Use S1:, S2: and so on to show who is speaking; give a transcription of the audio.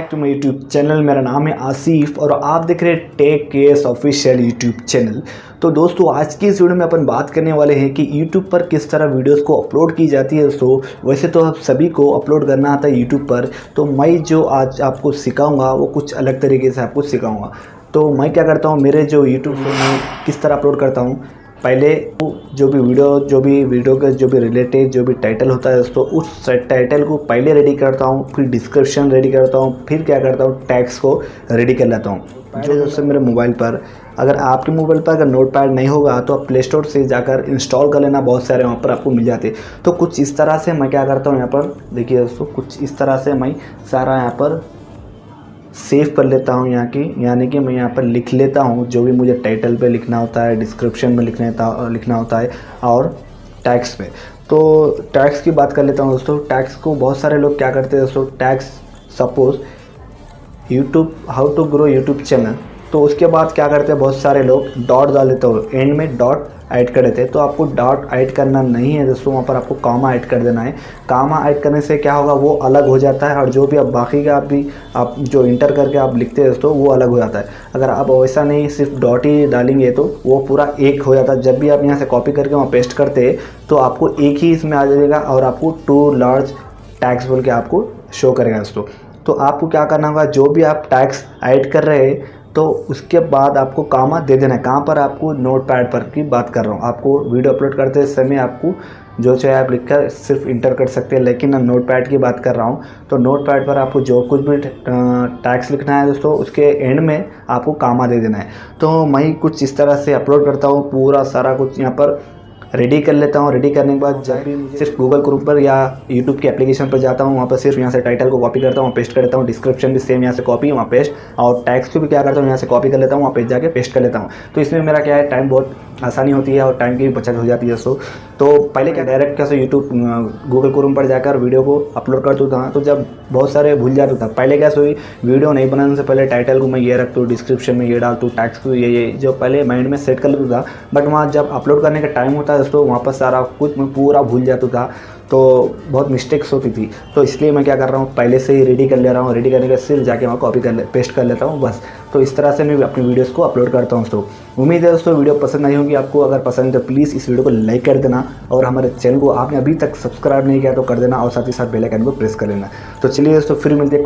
S1: Back to my YouTube channel. मेरा नाम है आसिफ और आप देख रहे हैं tech case official YouTube channel. तो दोस्तों आज की इस वीडियो में अपन बात करने वाले हैं कि यूट्यूब पर किस तरह वीडियोस को अपलोड की जाती है। दोस्तों वैसे तो आप सभी को अपलोड करना आता है यूट्यूब पर, तो मैं जो आज आपको सिखाऊंगा वो कुछ अलग तरीके से आपको सिखाऊंगा। तो मैं क्या करता हूँ, मेरे जो यूट्यूब पर मैं किस तरह अपलोड करता हूँ, पहले जो भी वीडियो का जो भी रिलेटेड जो भी टाइटल होता है दोस्तों, उस टाइटल को पहले रेडी करता हूँ, फिर डिस्क्रिप्शन रेडी करता हूँ, फिर क्या करता हूँ टैग्स को रेडी कर लेता हूँ। जो दोस्तों मेरे मोबाइल पर, अगर आपके मोबाइल पर अगर नोटपैड नहीं होगा तो आप प्ले स्टोर से जाकर इंस्टॉल कर लेना, बहुत सारे वहाँ पर आपको मिल जाते। तो कुछ इस तरह से मैं क्या करता हूँ, यहाँ पर देखिए दोस्तों, कुछ इस तरह से मैं सारा यहाँ पर सेव कर लेता हूँ। यानी कि मैं यहाँ पर लिख लेता हूँ जो भी मुझे टाइटल पे लिखना होता है, डिस्क्रिप्शन में लिखना होता है और टैग्स पे। तो टैग्स की बात कर लेता हूँ दोस्तों। टैग्स को बहुत सारे लोग क्या करते हैं दोस्तों, tags suppose YouTube how to grow YouTube channel, तो उसके बाद क्या करते हैं बहुत सारे लोग डॉट डाल देते हो, एंड में डॉट ऐड कर देते हैं। तो आपको डॉट ऐड करना नहीं है दोस्तों, वहाँ पर आपको कामा ऐड कर देना है। कामा ऐड करने से क्या होगा, वो अलग हो जाता है और जो भी आप बाकी का आप जो इंटर करके आप लिखते हैं दोस्तों वो अलग हो जाता है। अगर आप वैसा नहीं सिर्फ डॉट ही डालेंगे तो वो पूरा एक हो जाता है। जब भी आप यहाँ से कॉपी करके वहाँ पेस्ट करते हैं तो आपको एक ही इसमें आ जाएगा और आपको 2 लार्ज टैग्स बोल के आपको शो करेगा दोस्तों। तो आपको क्या करना होगा, जो भी आप टैग्स ऐड कर रहे हैं तो उसके बाद आपको कामा दे देना है। कहाँ पर, आपको नोटपैड पर की बात कर रहा हूँ। आपको वीडियो अपलोड करते समय आपको जो चाहे आप लिखकर सिर्फ इंटर कर सकते हैं, लेकिन मैं नोटपैड की बात कर रहा हूँ। तो नोटपैड पर आपको जो कुछ भी टैग्स लिखना है दोस्तों, उसके एंड में आपको कामा दे देना है। तो मैं कुछ इस तरह से अपलोड करता हूँ, पूरा सारा कुछ यहाँ पर रेडी कर लेता हूँ। रेडी करने के बाद जब भी सिर्फ गूगल क्रोम पर या यूट्यूब की एप्लीकेशन पर जाता हूँ, वहाँ पर सिर्फ यहाँ से टाइटल को कॉपी करता हूँ, पेस्ट कर लेता हूँ। डिस्क्रिप्शन भी सेम यहाँ से कॉपी, वहाँ पेस्ट, और टैग्स को भी क्या करता हूँ यहाँ से कॉपी कर लेता हूँ, वहाँ पेज जाके पेस्ट कर लेता हूँ। तो इसमें मेरा क्या है, टाइम बहुत आसानी होती है और टाइम की भी बचत हो जाती है दोस्तों। तो पहले क्या डायरेक्ट कैसे यूट्यूब गूगल क्रोम पर जाकर वीडियो को अपलोड करता था, तो जब बहुत सारे भूल जाता था। पहले क्या सोई, वीडियो नहीं बनाने से पहले टाइटल को मैं ये रखता हूँ, डिस्क्रिप्शन में ये डालता हूँ, टैग्स को ये जो पहले माइंड में सेट कर लेता था। बट वहाँ जब अपलोड करने का टाइम होता है दोस्तों, वहाँ पर सारा कुछ मैं पूरा भूल जाता था, तो बहुत मिस्टेक्स होती थी। तो इसलिए मैं क्या कर रहा हूँ, पहले से ही रेडी कर ले रहा हूँ। रेडी करने के सिर्फ जाके वहाँ कॉपी पेस्ट कर लेता हूँ बस। तो इस तरह से मैं अपनी वीडियोस को अपलोड करता हूँ दोस्तों। उम्मीद है दोस्तों वीडियो पसंद आई होगी आपको। अगर पसंद है तो प्लीज़ इस वीडियो को लाइक कर देना और हमारे चैनल को आपने अभी तक सब्सक्राइब नहीं किया तो कर देना और साथ ही साथ बेल आइकन को प्रेस कर लेना। तो चलिए दोस्तों फिर मिलते हैं